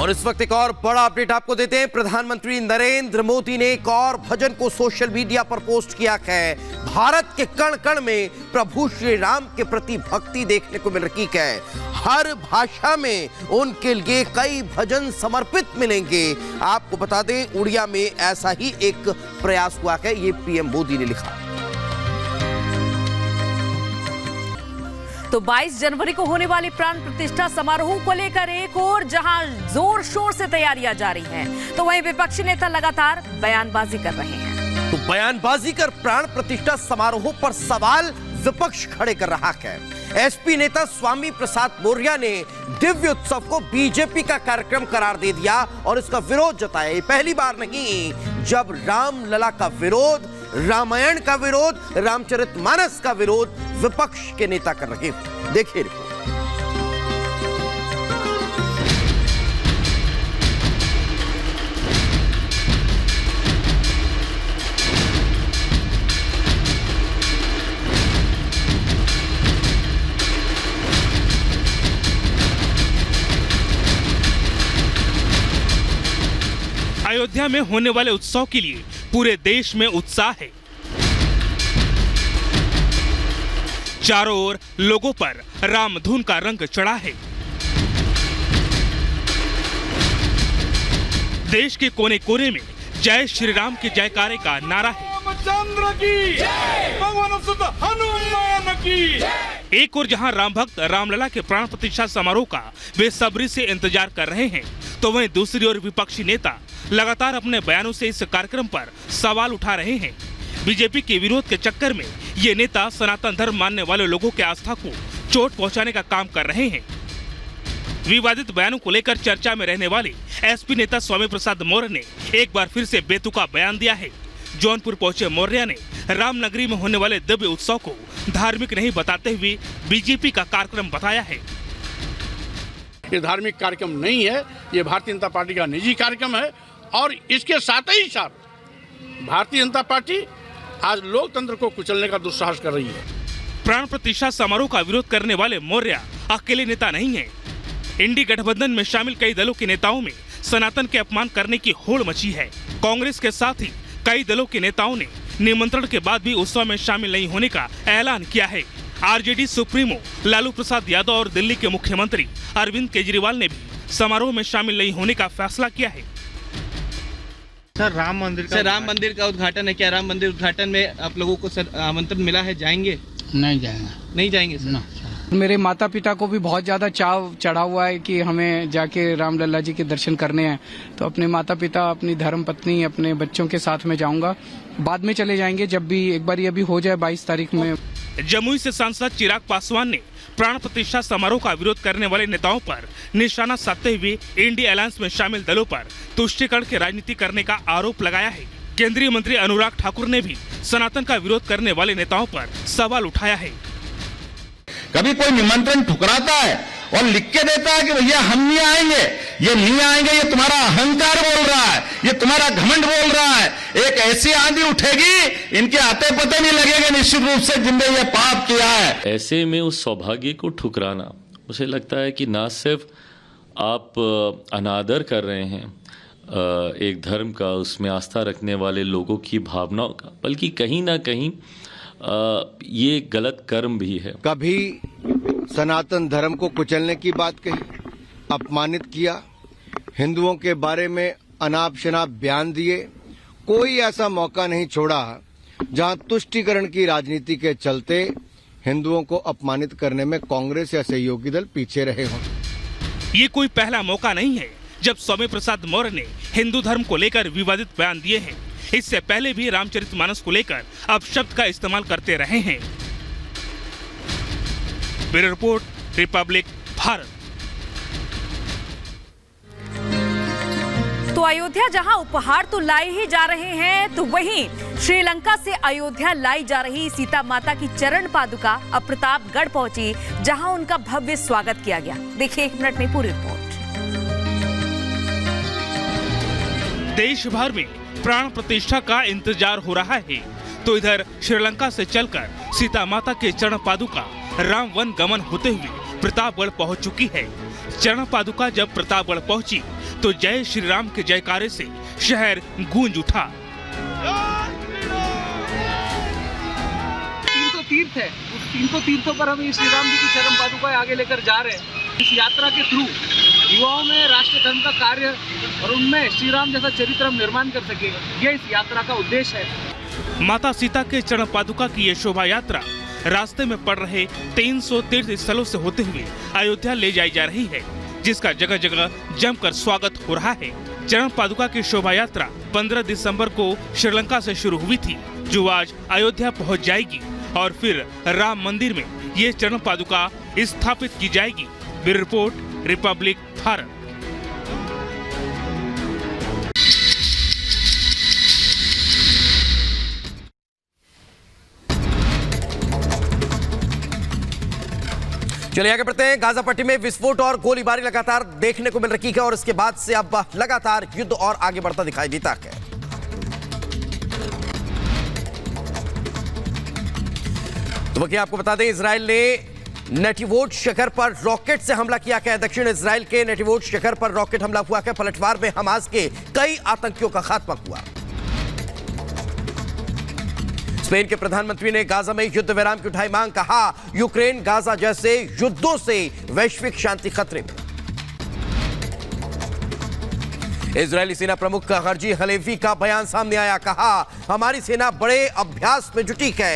और इस वक्त एक और बड़ा अपडेट आपको देते हैं। प्रधानमंत्री नरेंद्र मोदी ने एक और भजन को सोशल मीडिया पर पोस्ट किया है। भारत के कण कण में प्रभु श्री राम के प्रति भक्ति देखने को मिल रही है। हर भाषा में उनके लिए कई भजन समर्पित मिलेंगे। आपको बता दें, उड़िया में ऐसा ही एक प्रयास हुआ है, ये पीएम मोदी ने लिखा। तो 22 जनवरी को होने वाले प्राण प्रतिष्ठा समारोह को लेकर एक और जहां जोर शोर से तैयारियां जारी हैं, तो वहीं विपक्षी नेता लगातार बयानबाजी कर रहे हैं। तो बयानबाजी कर प्राण प्रतिष्ठा समारोह पर सवाल विपक्ष खड़े कर रहा है। एसपी नेता स्वामी प्रसाद मौर्य ने दिव्य उत्सव को बीजेपी का कार्यक्रम करार दे दिया और इसका विरोध जताया। ये पहली बार नहीं जब रामलला का विरोध, रामायण का विरोध, रामचरितमानस का विरोध विपक्ष के नेता कर रहे हैं। देखिए रिपोर्ट। अयोध्या में होने वाले उत्सव के लिए पूरे देश में उत्साह है। चारों ओर लोगों पर रामधुन का रंग चढ़ा है। देश के कोने कोने में जय श्री राम के जयकारे का नारा है। रामचंद्र की जय, भगवान सुत हनुमान की जय। एक और जहां राम भक्त रामलला के प्राण प्रतिष्ठा समारोह का बेसब्री से इंतजार कर रहे हैं, तो वहीं दूसरी ओर विपक्षी नेता लगातार अपने बयानों से इस कार्यक्रम पर सवाल उठा रहे हैं। बीजेपी के विरोध के चक्कर में ये नेता सनातन धर्म मानने वाले लोगों की आस्था को चोट पहुंचाने का काम कर रहे हैं। विवादित बयानों को लेकर चर्चा में रहने वाले एसपी नेता स्वामी प्रसाद मौर्य ने एक बार फिर से बेतुका बयान दिया है। जौनपुर पहुंचे मौर्य ने रामनगरी में होने वाले दिव्य उत्सव को धार्मिक नहीं बताते हुए बीजेपी का कार्यक्रम बताया है। ये धार्मिक कार्यक्रम नहीं है, ये भारतीय जनता पार्टी का निजी कार्यक्रम है और इसके साथ ही साथ भारतीय जनता पार्टी आज लोकतंत्र को कुचलने का दुस्साहस कर रही है। प्राण प्रतिष्ठा समारोह का विरोध करने वाले मौर्य अकेले नेता नहीं है। इंडी गठबंधन में शामिल कई दलों के नेताओं में सनातन के अपमान करने की होड़ मची है। कांग्रेस के साथ ही कई दलों के नेताओं ने निमंत्रण के बाद भी उत्सव में शामिल नहीं होने का ऐलान किया है। आरजेडी सुप्रीमो लालू प्रसाद यादव और दिल्ली के मुख्यमंत्री अरविंद केजरीवाल ने भी समारोह में शामिल नहीं होने का फैसला किया है। सर, राम मंदिर का उद्घाटन है। क्या राम मंदिर उद्घाटन में आप लोगों को सर आमंत्रण मिला है? जाएंगे? नहीं जाएंगे सर। मेरे माता पिता को भी बहुत ज्यादा चाव चढ़ा हुआ है कि हमें जाके रामलला जी के दर्शन करने हैं, तो अपने माता पिता, अपनी धर्म पत्नी, अपने बच्चों के साथ में जाऊंगा। बाद में चले जाएंगे जब भी एक बार ये भी हो जाए 22 तारीख में। जमुई से सांसद चिराग पासवान ने प्राण प्रतिष्ठा समारोह का विरोध करने वाले नेताओं पर निशाना साधते हुए इंडिया अलायंस में शामिल दलों पर तुष्टीकरण की राजनीति करने का आरोप लगाया है। केंद्रीय मंत्री अनुराग ठाकुर ने भी सनातन का विरोध करने वाले नेताओं पर सवाल उठाया है। कभी कोई निमंत्रण ठुकराता है और लिख के देता है कि भैया हम नहीं आएंगे, ये नहीं आएंगे, ये तुम्हारा अहंकार बोल रहा है, ये तुम्हारा घमंड बोल रहा है। एक ऐसी आंधी उठेगी, इनके आते पते नहीं लगेगा निश्चित रूप से जिनने ये पाप किया है। ऐसे में उस सौभाग्य को ठुकराना, मुझे लगता है कि ना सिर्फ आप अनादर कर रहे हैं एक धर्म का, उसमें आस्था रखने वाले लोगों की भावनाओं का, बल्कि कहीं ना कहीं ये गलत कर्म भी है। कभी सनातन धर्म को कुचलने की बात कही, अपमानित किया, हिंदुओं के बारे में अनाप शनाप बयान दिए। कोई ऐसा मौका नहीं छोड़ा जहां तुष्टीकरण की राजनीति के चलते हिंदुओं को अपमानित करने में कांग्रेस या सहयोगी दल पीछे रहे हों। ये कोई पहला मौका नहीं है जब स्वामी प्रसाद मौर्य ने हिंदू धर्म को लेकर विवादित बयान दिए हैं। इससे पहले भी रामचरितमानस को लेकर अपशब्द का इस्तेमाल करते रहे हैं। Bureau report, Republic Bharat. तो अयोध्या जहां उपहार तो लाए ही जा रहे हैं, तो वहीं श्रीलंका से अयोध्या लाई जा रही सीता माता की चरण पादुका अब प्रतापगढ़ पहुंची, जहां उनका भव्य स्वागत किया गया। देखिए 1 मिनट में पूरी रिपोर्ट। देश भर में प्राण प्रतिष्ठा का इंतजार हो रहा है, तो इधर श्रीलंका से चलकर सीता माता के चरण पादुका राम वन गमन होते हुए प्रतापगढ़ पहुंच चुकी है। चरण पादुका जब प्रतापगढ़ पहुंची तो जय श्री राम के जयकारे से शहर गूंज उठा। 300 तीर्थ है, उस 300 तीर्थों पर हम श्री राम जी की चरण पादुकाएं आगे लेकर जा रहे हैं। इस यात्रा के थ्रू युवाओं में राष्ट्र धर्म का कार्य और उनमें श्री राम जैसा चरित्र हम निर्माण कर सके, ये इस यात्रा का उद्देश्य है। माता सीता के चरण पादुका की ये शोभा यात्रा रास्ते में पड़ रहे 300 तीर्थ स्थलों से होते हुए अयोध्या ले जाई जा रही है, जिसका जगह जगह जमकर स्वागत हो रहा है। चरण पादुका की शोभा यात्रा 15 दिसंबर को श्रीलंका से शुरू हुई थी, जो आज अयोध्या पहुंच जाएगी और फिर राम मंदिर में ये चरण पादुका स्थापित की जाएगी। Bureau report, Republic Bharat. चलिए आगे बढ़ते हैं। गाजा पट्टी में विस्फोट और गोलीबारी लगातार देखने को मिल रही है और इसके बाद से अब लगातार युद्ध और आगे बढ़ता दिखाई देता है। तो वहीं आपको बता दें, इजराइल ने नेटिवोट शहर पर रॉकेट से हमला किया है। दक्षिण इजराइल के नेटिवोट शहर पर रॉकेट हमला हुआ है। पलटवार में हमास के कई आतंकियों का खात्मा हुआ। स्पेन के प्रधानमंत्री ने गाजा में युद्ध विराम की उठाई मांग, कहा यूक्रेन गाजा जैसे युद्धों से वैश्विक शांति खतरे में। इजरायली सेना प्रमुख हर्जी हलेवी का बयान सामने आया, कहा हमारी सेना बड़े अभ्यास में जुटी है,